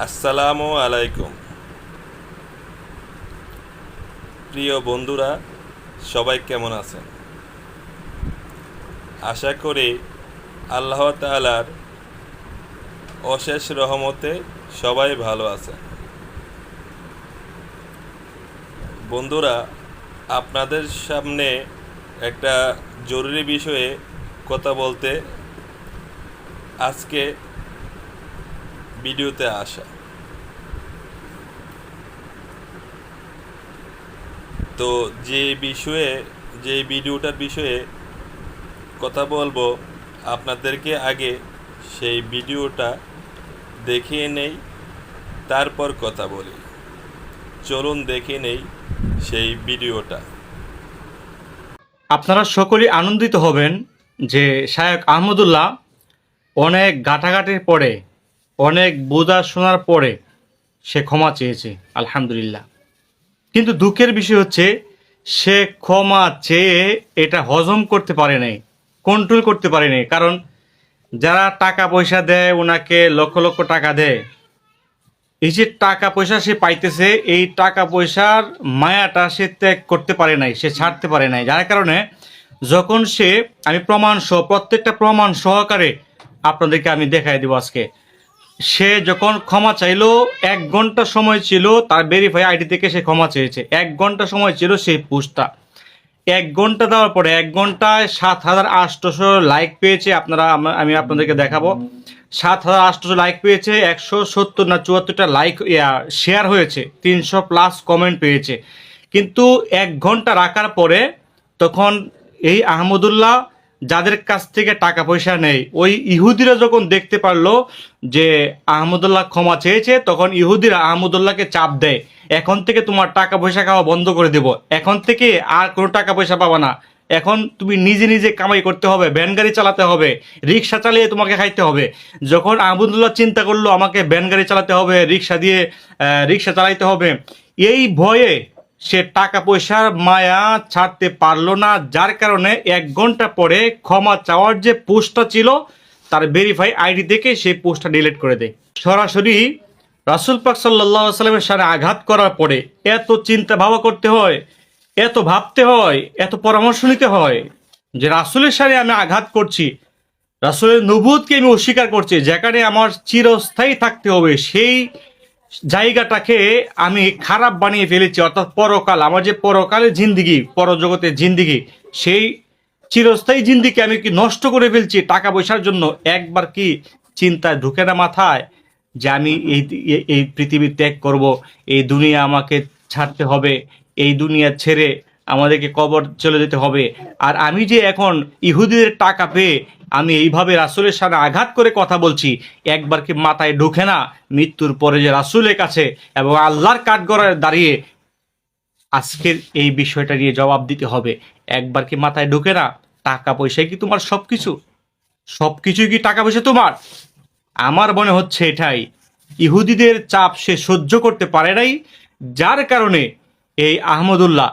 আসসালামু আলাইকুম। প্রিয় বন্ধুরা, সবাই কেমন আছেন? আশা করি আল্লাহ তাআলার অশেষ রহমতে সবাই ভালো আছেন। বন্ধুরা, আপনাদের সামনে একটা জরুরি বিষয়ে কথা বলতে আজকে ভিডিওতে আসা। তো যে ভিডিওটার বিষয়ে কথা বলবো, আপনাদেরকে আগে সেই ভিডিওটা দেখিয়ে নেই, তারপর কথা বলি। চলুন দেখে নেই সেই ভিডিওটা। আপনারা সকলেই আনন্দিত হবেন যে শায়খ আহমদুল্লাহ অনেক ঘাটাঘাটির পরে, অনেক বোঝা শোনার পরে সে ক্ষমা চেয়েছে, আলহামদুলিল্লাহ। কিন্তু দুঃখের বিষয় হচ্ছে সে ক্ষমা চেয়ে এটা হজম করতে পারে নাই, কন্ট্রোল করতে পারে নাই। কারণ যারা টাকা পয়সা দেয়, ওনাকে লক্ষ লক্ষ টাকা দেয়, এই যে টাকা পয়সা সে পাইতেছে, এই টাকা পয়সার মায়াটা সে ত্যাগ করতে পারে নাই, সে ছাড়তে পারে নাই। যার কারণে যখন সে, আমি প্রমাণ সহ, প্রত্যেকটা প্রমাণ সহকারে আপনাদেরকে আমি দেখাই দিব আজকে। সে যখন ক্ষমা চাইলো, 1 ঘন্টা সময় ছিল তার ভেরিফাই আইডি থেকে সে ক্ষমা চেয়েছে। 1 ঘন্টা সময় ছিল সেই পোস্টটা। 1 ঘন্টা দেওয়ার পরে 1 ঘন্টায় 7,800 লাইক পেয়েছে। আমি আপনাদেরকে দেখাবো। 7,800 লাইক পেয়েছে, 170 না 74টা লাইক শেয়ার হয়েছে, 300+ কমেন্ট পেয়েছে। কিন্তু 1 ঘন্টা রাখার পরে তখন এই আহমদুল্লাহ যাদের কাছ থেকে টাকা পয়সা নেই, ওই ইহুদিরা যখন দেখতে পারলো যে আহমদুল্লাহ ক্ষমা চেয়েছে, তখন ইহুদিরা আহমদুল্লাহকে চাপ দেয়, এখন থেকে তোমার টাকা পয়সা খাওয়া বন্ধ করে দেব, এখন থেকে আর কোনো টাকা পয়সা পাবা না, এখন তুমি নিজে নিজে কামাই করতে হবে, ভ্যান গাড়ি চালাতে হবে, রিক্সা চালিয়ে তোমাকে খাইতে হবে। যখন আহমদুল্লাহ চিন্তা করলো আমাকে ভ্যান গাড়ি চালাতে হবে, রিক্সা দিয়ে রিক্সা চালাইতে হবে, এই ভয়ে সে টাকা পয়সার মায়া ছাড়তে পারলো না। যার কারণে 1 ঘন্টা পরে ক্ষমা চাওয়ার যে পোস্টটা ছিল তার ভেরিফাই আইডি থেকে সেই পোস্টটা ডিলিট করে দেয়। সরাসরি রাসূল পাক সাল্লাল্লাহু আলাইহি সাল্লামের সাথে আঘাত করার পরে এত চিন্তা ভাবা করতে হয়, এত ভাবতে হয়, এত পরামর্শ নিতে হয় যে রাসূলের সাথে আমি আঘাত করছি, রাসূলের নবুয়তকে আমি অস্বীকার করছি, যেখানে আমার চিরস্থায়ী থাকতে হবে সেই জায়গাটাকে আমি খারাপ বানিয়ে ফেলেছি। অর্থাৎ পরকাল, আমার যে পরকালের জিন্দিগি, পরজগতের জিন্দিগি, সেই চিরস্থায়ী জিন্দিগি আমি কি নষ্ট করে ফেলছি টাকা পয়সার জন্য? একবার কি চিন্তায় ঢুকে না মাথায় যে আমি এই পৃথিবী ত্যাগ করব, এই দুনিয়া আমাকে ছাড়তে হবে, এই দুনিয়া ছেড়ে আমাদেরকে কবর চলে যেতে হবে, আর আমি যে এখন ইহুদিদের টাকা পেয়ে আমি এইভাবে রাসূলের সামনে আঘাত করে কথা বলছি, একবার কি মাথায় ঢুকে না মৃত্যুর পরে যে রাসূলের কাছে এবং আল্লাহর কাঠগড়ায় দাঁড়িয়ে আজকের এই বিষয়টা নিয়ে জবাব দিতে হবে? একবার কি মাথায় ঢুকে না টাকা পয়সাই কি তোমার সবকিছু? সবকিছুই কি টাকা পয়সা তোমার? আমার মনে হচ্ছে এটাই। ইহুদিদের চাপ সে সহ্য করতে পারে নাই, যার কারণে এই আহমদুল্লাহ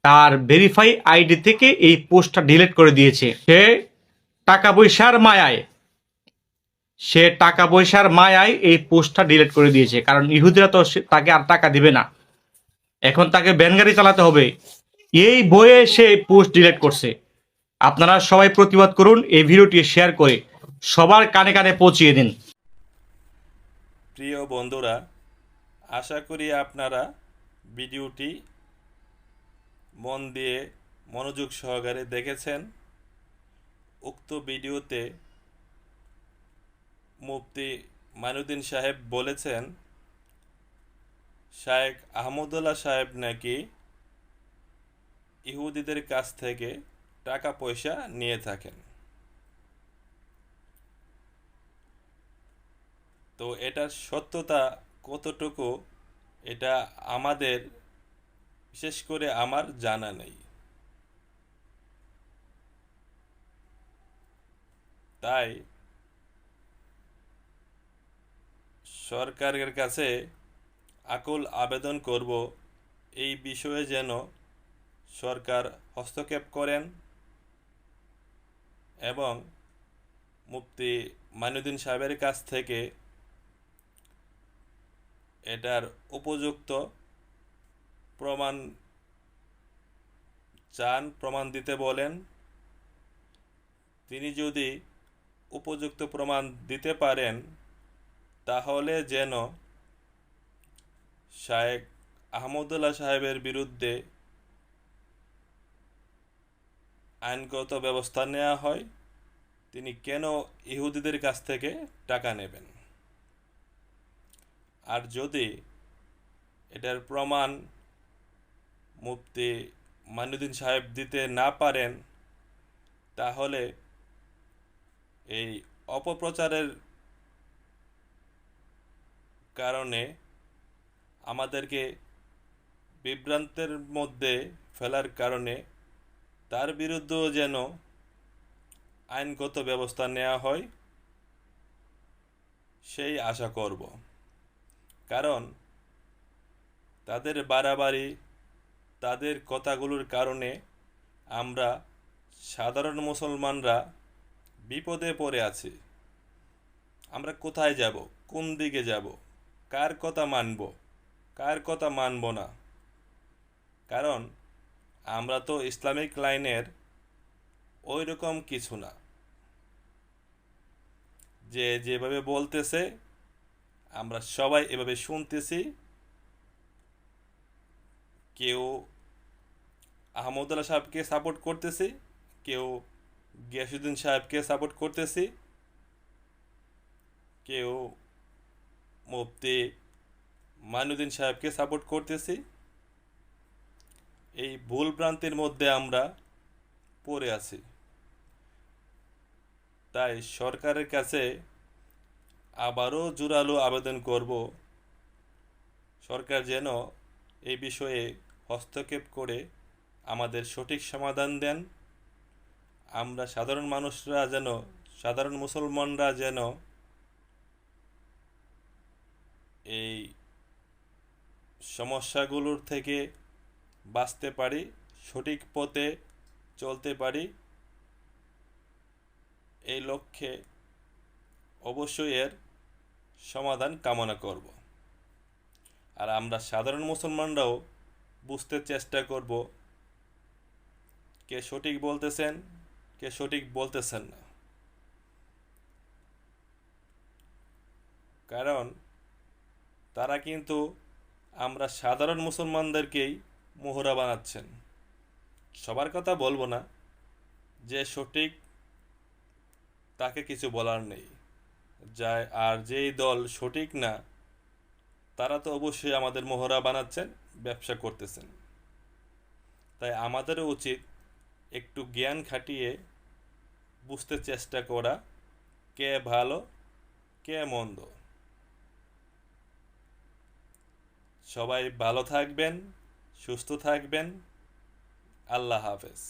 তার ভেরিফাই আইডি থেকে এই পোস্টটা ডিলিট করে দিয়েছে। টাকা পয়সার মায়ায় টাকা পয়সার মায়ায় এই পোস্টটা ডিলিট করে দিয়েছে। কারণ ইহুদিরা তো তাকে আর টাকা দিবে না, এখন তাকে ভ্যান গাড়ি চালাতে হবে, এই বয়ে সে পোস্ট ডিলিট করছে। আপনারা সবাই প্রতিবাদ করুন, এই ভিডিওটি শেয়ার করে সবার কানে কানে পৌঁছিয়ে দিন। প্রিয় বন্ধুরা, আশা করি আপনারা ভিডিওটি মন দিয়ে মনোযোগ সহকারে দেখেছেন। উক্ত ভিডিওতে মুফতি মাইনুদ্দিন সাহেব বলেছেন, শায়েখ আহমদুল্লাহ সাহেব নাকি ইহুদিদের কাছ থেকে টাকা পয়সা নিয়ে থাকেন। তো এটার সত্যতা কতটুকু, এটা আমাদের, বিশেষ করে আমার জানা নেই। তাই সরকারের কাছে আকুল আবেদন করব, এই বিষয়ে যেন সরকার হস্তক্ষেপ করেন এবং মুফতি মাইনুদ্দিন সাহেবের কাছ থেকে এটার উপযুক্ত প্রমাণ চান, প্রমাণ দিতে বলেন। তিনি যদি উপযুক্ত প্রমাণ দিতে পারেন তাহলে যেন শায়েখ আহমদুল্লাহ সাহেবের বিরুদ্ধে আইনগত ব্যবস্থা নেওয়া হয়। তিনি কেন ইহুদিদের কাছ থেকে টাকা নেবেন? আর যদি এটার প্রমাণ মুফতি মাইনুদ্দিন সাহেব দিতে না পারেন তাহলে এই অপপ্রচারের কারণে আমাদেরকে বিভ্রান্তের মধ্যে ফেলার কারণে তার বিরুদ্ধেও যেন আইনগত ব্যবস্থা নেওয়া হয় সেই আশা করব। কারণ তাদের বাড়াবাড়ি, তাদের কথাগুলোর কারণে আমরা সাধারণ মুসলমানরা বিপদে পড়ে আছি। আমরা কোথায় যাব, কোন দিকে যাব, কার কথা মানব, কার কথা মানব না? কারণ আমরা তো ইসলামিক লাইনের ওই রকম কিছু না যে যেভাবে বলতেছে আমরা সবাই এভাবে শুনতেছি। কেউ আহমদুল্লাহ সাহেবকে সাপোর্ট করতেছি, কেউ গিয়াসুদ্দিন সাহেবকে সাপোর্ট করতেছি, কেউ মুফতি মাইনুদ্দিন সাহেবকে সাপোর্ট করতেছি। এই ভুল ভ্রান্তির মধ্যে আমরা পড়ে আছি। তাই সরকারের কাছে আবারও জোরালো আবেদন করব, সরকার যেন এই বিষয়ে হস্তক্ষেপ করে আমাদের সঠিক সমাধান দেন। আমরা সাধারণ মানুষরা যেন, সাধারণ মুসলমানরা যেন এই সমস্যাগুলোর থেকে বাঁচতে পারি, সঠিক পথে চলতে পারি। এই লক্ষ্যে অবশ্যই এর সমাধান কামনা করব। আর আমরা সাধারণ মুসলমানরাও বুঝতে চেষ্টা করব কে সঠিক বলতেছেন, কে সঠিক বলতেছেন না। কারণ তারা কিন্তু আমরা সাধারণ মুসলমানদেরকেই মোহরা বানাচ্ছেন। সবার কথা বলবো না, যে সঠিক তাকে কিছু বলার নেই, যায় আর যেই দল সঠিক না তারা তো অবশ্যই আমাদের মোহরা বানাচ্ছেন, ব্যবসা করতেছেন। তাই আমাদেরও উচিত একটু জ্ঞান খাটিয়ে বুঝতে চেষ্টা করা কে ভালো কে মন্দ। সবাই ভালো থাকবেন, সুস্থ থাকবেন। আল্লাহ হাফেজ।